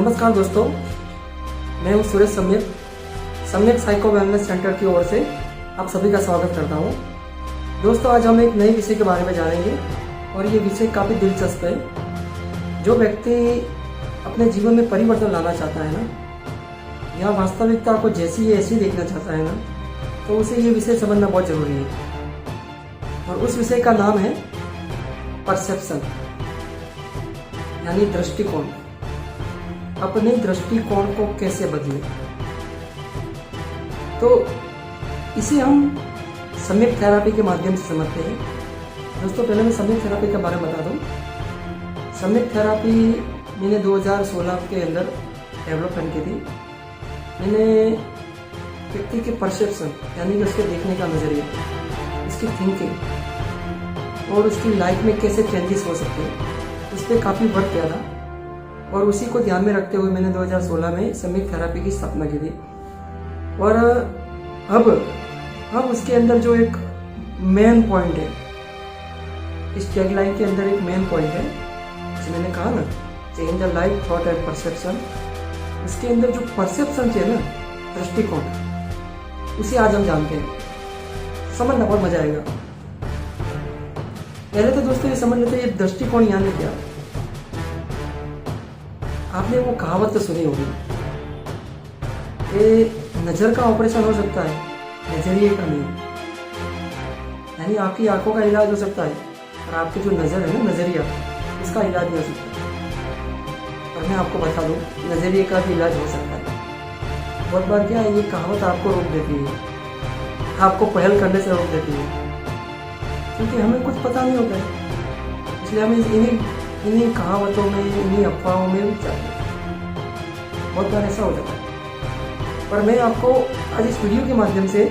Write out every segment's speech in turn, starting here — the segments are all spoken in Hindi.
नमस्कार दोस्तों, मैं हूं सुरेश सम्यक साइको वेलनेस सेंटर की ओर से आप सभी का स्वागत करता हूं। दोस्तों, आज हम एक नए विषय के बारे में जानेंगे और ये विषय काफ़ी दिलचस्प है। जो व्यक्ति अपने जीवन में परिवर्तन लाना चाहता है ना, या वास्तविकता को जैसी है ऐसी देखना चाहता है ना, तो उसे ये विषय समझना बहुत ज़रूरी है। और उस विषय का नाम है परसेप्शन, यानी दृष्टिकोण। अपने दृष्टिकोण को कैसे बदलें, तो इसे हम सम्यक थेरेपी के माध्यम से समझते हैं। दोस्तों, पहले मैं सम्यक थेरेपी के बारे में बता दूं। सम्यक थेरेपी मैंने 2016 के अंदर डेवलपमेंट की थी। मैंने व्यक्ति के परसेप्शन, यानी कि उसके देखने का नज़रिया, उसकी थिंकिंग और उसकी लाइफ में कैसे चेंजेस हो सकते हैं, उस पर काफ़ी वर्क किया था। और उसी को ध्यान में रखते हुए मैंने 2016 में सम्यक थेरेपी की स्थापना की थी। और अब उसके अंदर जो एक मेन पॉइंट है, इस टैगलाइन के अंदर एक मेन पॉइंट है, जैसे मैंने कहा ना, change the life, thought and perception. उसके अंदर जो परसेप्शन है ना, दृष्टिकोण, उसे आज हम जानते हैं। समझना बहुत मजा आएगा। पहले तो दोस्तों ये समझ लेते हैं, ये दृष्टिकोण यानी क्या। आपने वो कहावत तो सुनी होगी कि नज़र का ऑपरेशन हो सकता है, नजरिए का नहीं। यानी आपकी आंखों का इलाज हो सकता है, और आपकी जो नज़र है ना, नज़रिया, उसका इलाज नहीं हो सकता। और मैं आपको बता दूं, नज़रिए का भी इलाज हो सकता है। बहुत बार क्या है, ये कहावत आपको रोक देती है, आपको पहल करने से रोक देती है, क्योंकि हमें कुछ पता नहीं होता है। इसलिए हमें इन्हीं कहावतों में, इन्हीं अफवाहों में भी जाते हैं। बहुत बार ऐसा हो जाता है। पर मैं आपको आज इस वीडियो के माध्यम से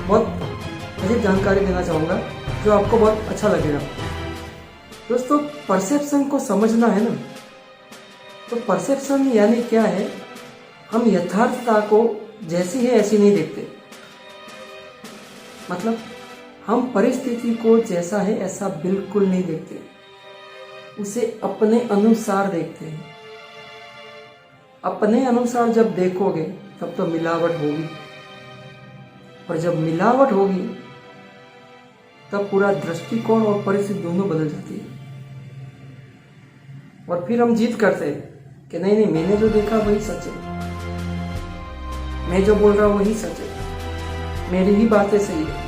बहुत अधिक जानकारी देना चाहूँगा, जो आपको बहुत अच्छा लगेगा। दोस्तों, परसेप्शन को समझना है ना, तो परसेप्शन यानी क्या है, हम यथार्थता को जैसी है ऐसी नहीं देखते। मतलब हम परिस्थिति को जैसा है ऐसा बिल्कुल नहीं देखते, उसे अपने अनुसार देखते हैं। अपने अनुसार जब देखोगे तब तो मिलावट होगी, और जब मिलावट होगी तब पूरा दृष्टिकोण और परिस्थिति दोनों बदल जाती है। और फिर हम जिद करते हैं कि नहीं, मैंने जो देखा वही सच है, मैं जो बोल रहा हूं वही सच है, मेरी ही बातें सही है,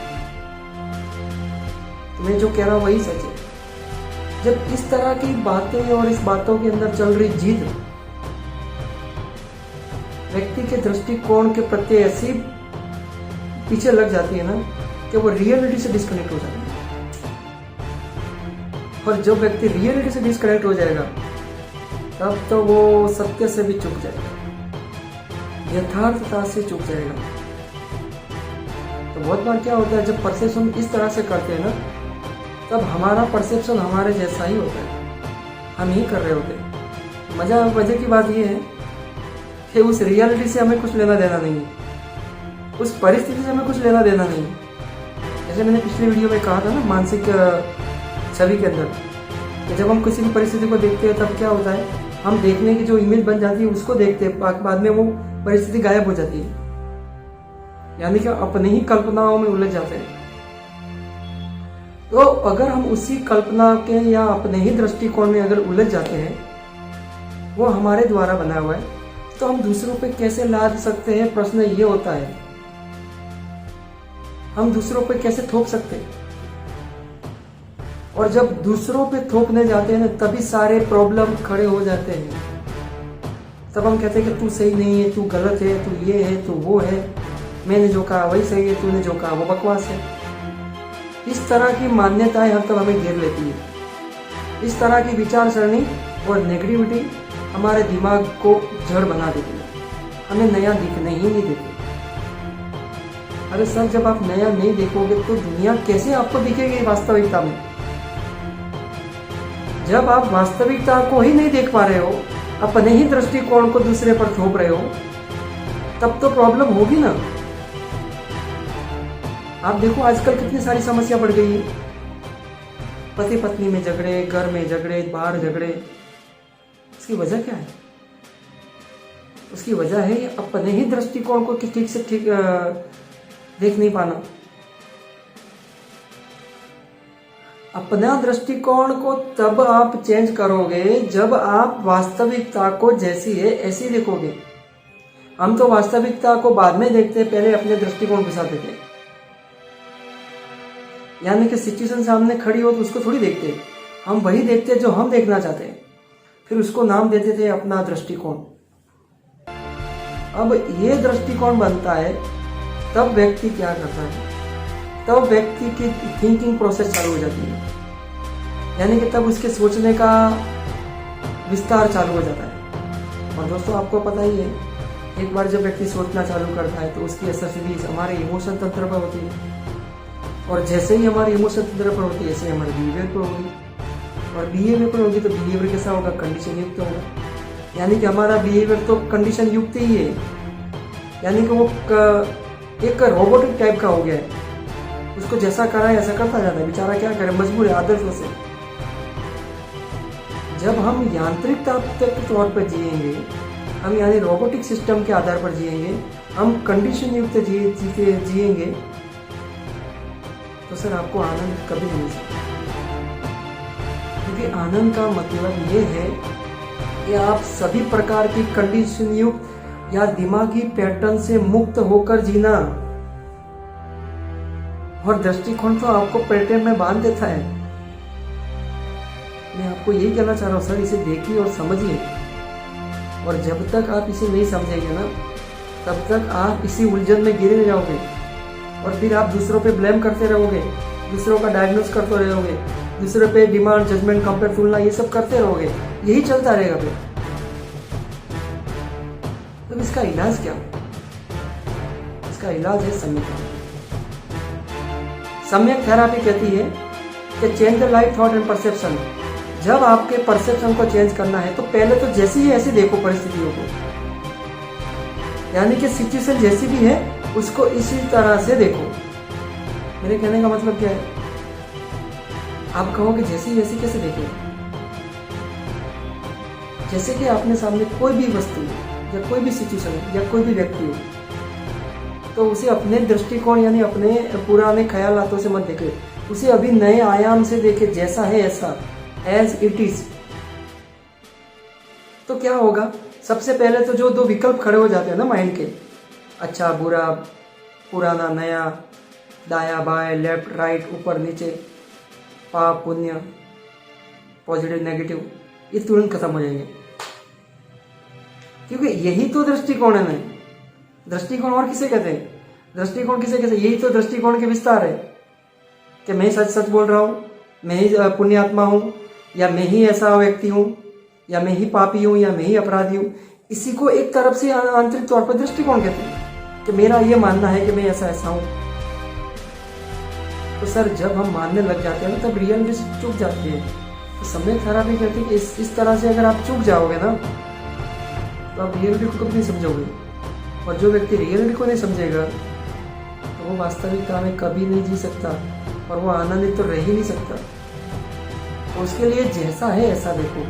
मैं जो कह रहा हूं वही सच है। जब इस तरह की बातें और इस बातों के अंदर चल रही जिद व्यक्ति के दृष्टिकोण के प्रति ऐसी पीछे लग जाती है ना, कि वो रियलिटी से डिस्कनेक्ट हो जाता है। और जब व्यक्ति रियलिटी से डिस्कनेक्ट हो जाएगा, तब तो वो सत्य से भी चूक जाएगा, यथार्थता से चूक जाएगा। तो बहुत बार क्या होता है, जब परसेप्शन इस तरह से करते हैं ना, तब हमारा परसेप्शन हमारे जैसा ही होता है, हम ही कर रहे होते हैं। मजे की बात यह है कि उस रियलिटी से हमें कुछ लेना देना नहीं है, उस परिस्थिति से हमें कुछ लेना देना नहीं है। जैसे मैंने पिछले वीडियो में कहा था ना, मानसिक छवि के अंदर, कि जब हम किसी भी परिस्थिति को देखते हैं तब क्या होता है, हम देखने की जो इमेज बन जाती है उसको देखते हैं, बाद में वो परिस्थिति गायब हो जाती है। यानी कि अपने ही कल्पनाओं में उलझ जाते हैं। तो अगर हम उसी कल्पना के या अपने ही दृष्टिकोण में अगर उलझ जाते हैं, वो हमारे द्वारा बना हुआ है, तो हम दूसरों पे कैसे लाद सकते हैं, प्रश्न ये होता है। हम दूसरों पे कैसे थोप सकते हैं। और जब दूसरों पे थोपने जाते हैं ना, तभी सारे प्रॉब्लम खड़े हो जाते हैं। तब हम कहते हैं कि तू सही नहीं है, तू गलत है, तू ये है, तू वो है, मैंने जो कहा वही सही है, तूने जो कहा वो बकवास है। इस तरह की मान्यताएं हर तब हमें घेर लेती है। इस तरह की विचार सरणी और नेगेटिविटी हमारे दिमाग को जड़ बना देती है, हमें नया दिखने ही नहीं देती। अरे सर, जब आप नया नहीं देखोगे तो दुनिया कैसे आपको दिखेगी वास्तविकता में। जब आप वास्तविकता को ही नहीं देख पा रहे हो, अपने ही दृष्टिकोण को दूसरे पर थोप रहे हो, तब तो प्रॉब्लम होगी ना। आप देखो आजकल कितनी सारी समस्या बढ़ गई है। पति पत्नी में झगड़े, घर में झगड़े, बाहर झगड़े। इसकी वजह क्या है? उसकी वजह है अपने ही दृष्टिकोण को ठीक से ठीक देख नहीं पाना। अपना दृष्टिकोण को तब आप चेंज करोगे जब आप वास्तविकता को जैसी है ऐसी देखोगे। हम तो वास्तविकता को बाद में देखते हैं, पहले अपने दृष्टिकोण के साथ देते हैं। यानी कि सिचुएशन सामने खड़ी हो तो उसको थोड़ी देखते, हम वही देखते जो हम देखना चाहते हैं, फिर उसको नाम देते थे अपना दृष्टिकोण। अब ये दृष्टिकोण बनता है तब व्यक्ति क्या करता है, तब व्यक्ति की थिंकिंग प्रोसेस चालू हो जाती है, यानी कि तब उसके सोचने का विस्तार चालू हो जाता है। और दोस्तों आपको पता ही है, एक बार जब व्यक्ति सोचना चालू करता है तो उसकी असर सीधी हमारे इमोशन तंत्र पर होती है, और जैसे ही हमारी इमोशन तंत्र पर होती है ऐसे हमारे बिहेवियर पर होगी, और बिहेवियर पर होगी तो बिहेवियर कैसा होगा, कंडीशन युक्त होगा। यानी कि हमारा बिहेवियर तो कंडीशन युक्त ही है, यानी कि वो एक रोबोटिक टाइप का हो गया है, उसको जैसा करा है ऐसा करता जाता है, बेचारा क्या करे, मजबूर है आदर्शों से। जब हम यांत्रिक तौर पर जिएंगे, हम यानी रोबोटिक सिस्टम के आधार पर जिएंगे, हम कंडीशन युक्त जिएंगे, तो सर आपको आनंद कभी नहीं मिल सकता। क्योंकि आनंद का मतलब ये है कि आप सभी प्रकार की कंडीशन युक्त या दिमागी पैटर्न से मुक्त होकर जीना। और दृष्टिकोण तो आपको पैटर्न में बांध देता है। मैं आपको यही कहना चाह रहा हूं सर, इसे देखिए और समझिए। और जब तक आप इसे नहीं समझेंगे ना, तब तक आप इसी उलझन में गिरे जाओगे, और फिर आप दूसरों पे ब्लेम करते रहोगे, दूसरों का डायग्नोस करते रहोगे, दूसरे पे डिमांड, जजमेंट, कंपेयर, तुलना, ये सब करते रहोगे, यही चलता रहेगा फिर। तो इसका इलाज क्या? इसका इलाज है सम्यक थेरापी। सम्यक थेरापी कहती है कि change the life, thought and perception. जब आपके परसेप्शन को चेंज करना है तो पहले तो जैसी है ऐसी देखो परिस्थितियों को, यानी कि सिचुएशन जैसी भी है उसको इसी तरह से देखो। मेरे कहने का मतलब क्या है? आप कहोगे जैसी वैसी कैसे देखें? जैसे कि आपने सामने कोई भी वस्तु या कोई भी सिचुएशन या कोई भी व्यक्ति हो, तो उसे अपने दृष्टिकोण यानी अपने पुराने ख्यालातों से मत देखे, उसे अभी नए आयाम से देखे, जैसा है ऐसा, एज इट इज। तो क्या होगा? सबसे पहले तो जो दो विकल्प खड़े हो जाते हैं ना माइंड के, अच्छा बुरा, पुराना नया, दाया बाएं, लेफ्ट राइट, ऊपर नीचे, पाप पुण्य, पॉजिटिव नेगेटिव, ये तुरंत खत्म हो जाएंगे। क्योंकि यही तो दृष्टिकोण है ना। दृष्टिकोण और किसे कहते हैं? दृष्टिकोण किसे कहते हैं? यही तो दृष्टिकोण के विस्तार है कि मैं सच सच बोल रहा हूं, मैं ही पुण्यात्मा हूं, या मैं ही ऐसा व्यक्ति हूं, या मैं ही पापी हूं, या मैं ही अपराधी हूं। इसी को एक तरफ से आंतरिक तौर पर दृष्टिकोण कहते हैं कि मेरा ये मानना है कि मैं ऐसा हूं। तो सर जब हम मानने लग जाते हैं तब रियलिटी चूक जाती है। तो सम्यक थेरापी कहती है कि इस तरह से अगर आप चूक जाओगे ना, तो आप रियलिटी को कभी नहीं समझोगे। और जो व्यक्ति रियलिटी को नहीं समझेगा तो वो वास्तविकता में कभी नहीं जी सकता, और वो आनंदित तो रह ही नहीं सकता। तो उसके लिए जैसा है ऐसा देखो,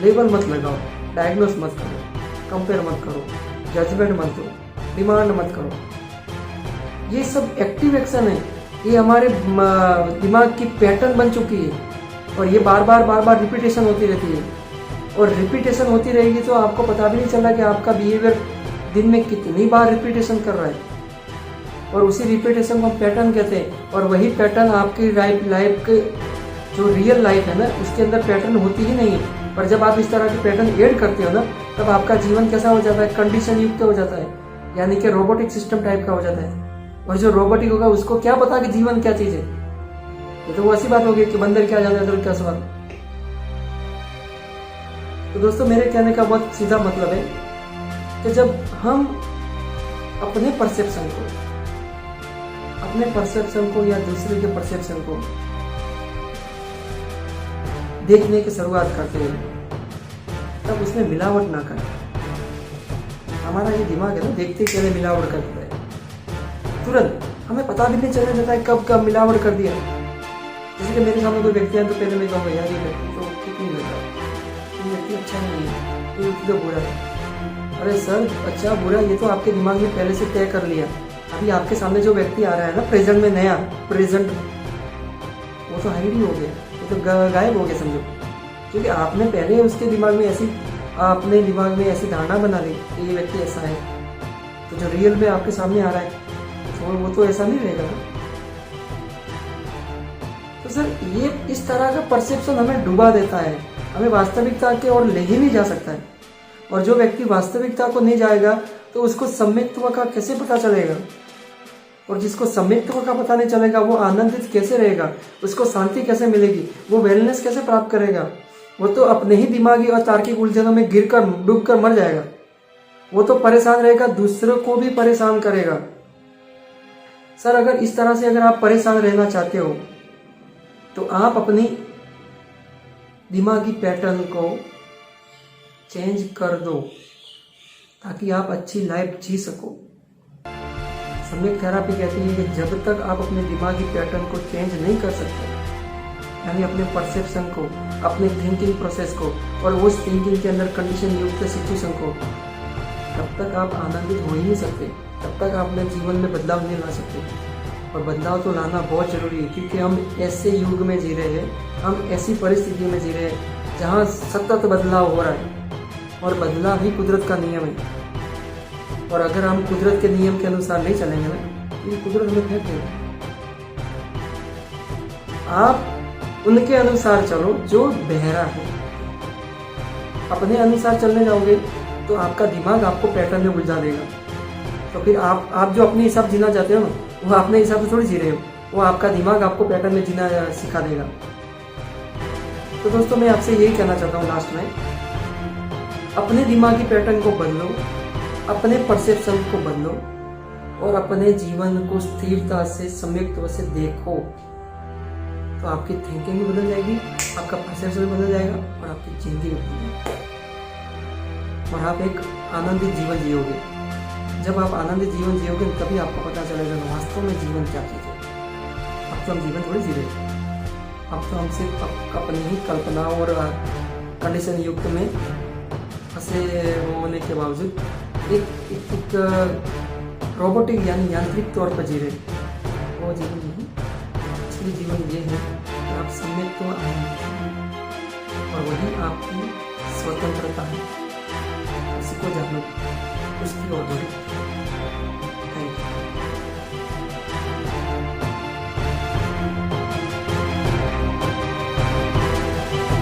लेबल मत लगाओ, डायग्नोस मत करो, कंपेयर मत करो, जजमेंट मत दो, डिमांड मत करो। ये सब एक्टिव एक्शन है, ये हमारे दिमाग की पैटर्न बन चुकी है, और ये बार बार रिपीटेशन होती रहती है। और रिपीटेशन होती रहेगी तो आपको पता भी नहीं चल रहा कि आपका बिहेवियर दिन में कितनी बार रिपीटेशन कर रहा है, और उसी रिपीटेशन को हम पैटर्न कहते हैं। और वही पैटर्न आपकी लाइफ के जो रियल लाइफ है ना, उसके अंदर पैटर्न होती ही नहीं है। पर जब आप इस तरह के पैटर्न ऐड करते हो ना, तब आपका जीवन कैसा हो जाता है? कंडीशन युक्त हो जाता है, यानी कि रोबोटिक सिस्टम टाइप का हो जाता है। और जो रोबोटिक होगा उसको क्या पता कि जीवन क्या चीज है? ये तो वो ऐसी बात होगी कि बंदर क्या जाने तो क्या सवाल। तो दोस्तों मेरे कहने का बहुत सीधा मतलब है कि जब हम अपने परसेप्शन को या दूसरे के परसेप्शन को देखने की शुरुआत करते हैं, तब उसमें मिलावट ना करें। हमारा ये दिमाग है ना, देखते ही पहले मिलावट कर देता है तुरंत, हमें पता भी नहीं चलने देता है कब मिलावट कर दिया। जैसे कि मेरे सामने कोई व्यक्ति है तो पहले मैं कहूँगा यार ये व्यक्ति तो ठीक नहीं लग रहा, ये व्यक्ति अच्छा नहीं है, ये व्यक्ति तो बुरा है। अरे सर, अच्छा बुरा ये तो आपके दिमाग में पहले से तय कर लिया। अभी आपके सामने जो व्यक्ति आ रहा है ना प्रेजेंट में, नया प्रेजेंट, वो तो हाइड ही हो गया, वो तो गायब हो गया समझो। क्योंकि आपने पहले उसके दिमाग में ऐसी, आपने दिमाग में ऐसी धारणा बना ली कि ये व्यक्ति ऐसा है, तो जो रियल में आपके सामने आ रहा है तो वो तो ऐसा नहीं रहेगा ना। तो सर ये इस तरह का परसेप्शन हमें डुबा देता है, हमें वास्तविकता के ओर ले ही नहीं जा सकता है। और जो व्यक्ति वास्तविकता को नहीं जाएगा तो उसको सम्यक्त्व का कैसे पता चलेगा, और जिसको सम्यक्त्व का पता नहीं चलेगा वो आनंदित कैसे रहेगा, उसको शांति कैसे मिलेगी, वो वेलनेस कैसे प्राप्त करेगा। वो तो अपने ही दिमागी और तार्किक उलझनों में गिरकर डूबकर मर जाएगा। वो तो परेशान रहेगा, दूसरों को भी परेशान करेगा। सर अगर इस तरह से अगर आप परेशान रहना चाहते हो तो आप अपनी दिमागी पैटर्न को चेंज कर दो ताकि आप अच्छी लाइफ जी सको। सम्यक थेरापी कहती है कि जब तक आप अपने दिमागी पैटर्न को चेंज नहीं कर सकते, यानी अपने परसेप्शन को, अपने थिंकिंग प्रोसेस को और उस थिंकिंग के अंदर कंडीशन युक्त सिचुएशन को, तब तक आप आनंदित हो ही नहीं सकते, तब तक आप अपने जीवन में बदलाव नहीं ला सकते। और बदलाव तो लाना बहुत जरूरी है, क्योंकि हम ऐसे युग में जी रहे हैं, हम ऐसी परिस्थिति में जी रहे हैं जहाँ सतत बदलाव हो रहा है, और बदलाव ही कुदरत का नियम है। और अगर हम कुदरत के नियम के अनुसार नहीं चलेंगे ना, तो ये कुदरत हमें फेंक देगा। आप उनके अनुसार चलो जो बहरा है। अपने अनुसार चलने जाओगे तो आपका दिमाग आपको पैटर्न में उलझा देगा। तो फिर आप जो अपने हिसाब जीना चाहते हो ना, वो अपने हिसाब से थोड़ी जी रहे हो, वो आपका दिमाग आपको पैटर्न में जीना सिखा देगा। तो दोस्तों मैं आपसे यही कहना चाहता हूँ लास्ट में, अपने दिमागी पैटर्न को बदलो, अपने परसेप्शन को बदलो और अपने जीवन को स्थिरता से, सम्यक्त्व से देखो, तो आपकी थिंकिंग भी बदल जाएगी, आपका परसेप्शन भी बदल जाएगा और आपकी जिंदगी भी बदल जाएगी और आप एक आनंदित जीवन जियोगे। जब आप आनंदित जीवन जियोगे तभी आपको पता चलेगा वास्तव में जीवन क्या चीज़ है। अब तो हम जीवन थोड़ी जी रहे, अब तो हम सिर्फ अपनी ही कल्पना और कंडीशन युक्त में फंसे होने के बावजूद एक रोबोटिक यानी यांत्रिक तौर पर जी रहे। वो जीवन नहीं, असली जीवन ये है कि आप सम्यक तो आनंद, और वही आपकी स्वतंत्रता है। उसी को जानो, उसकी और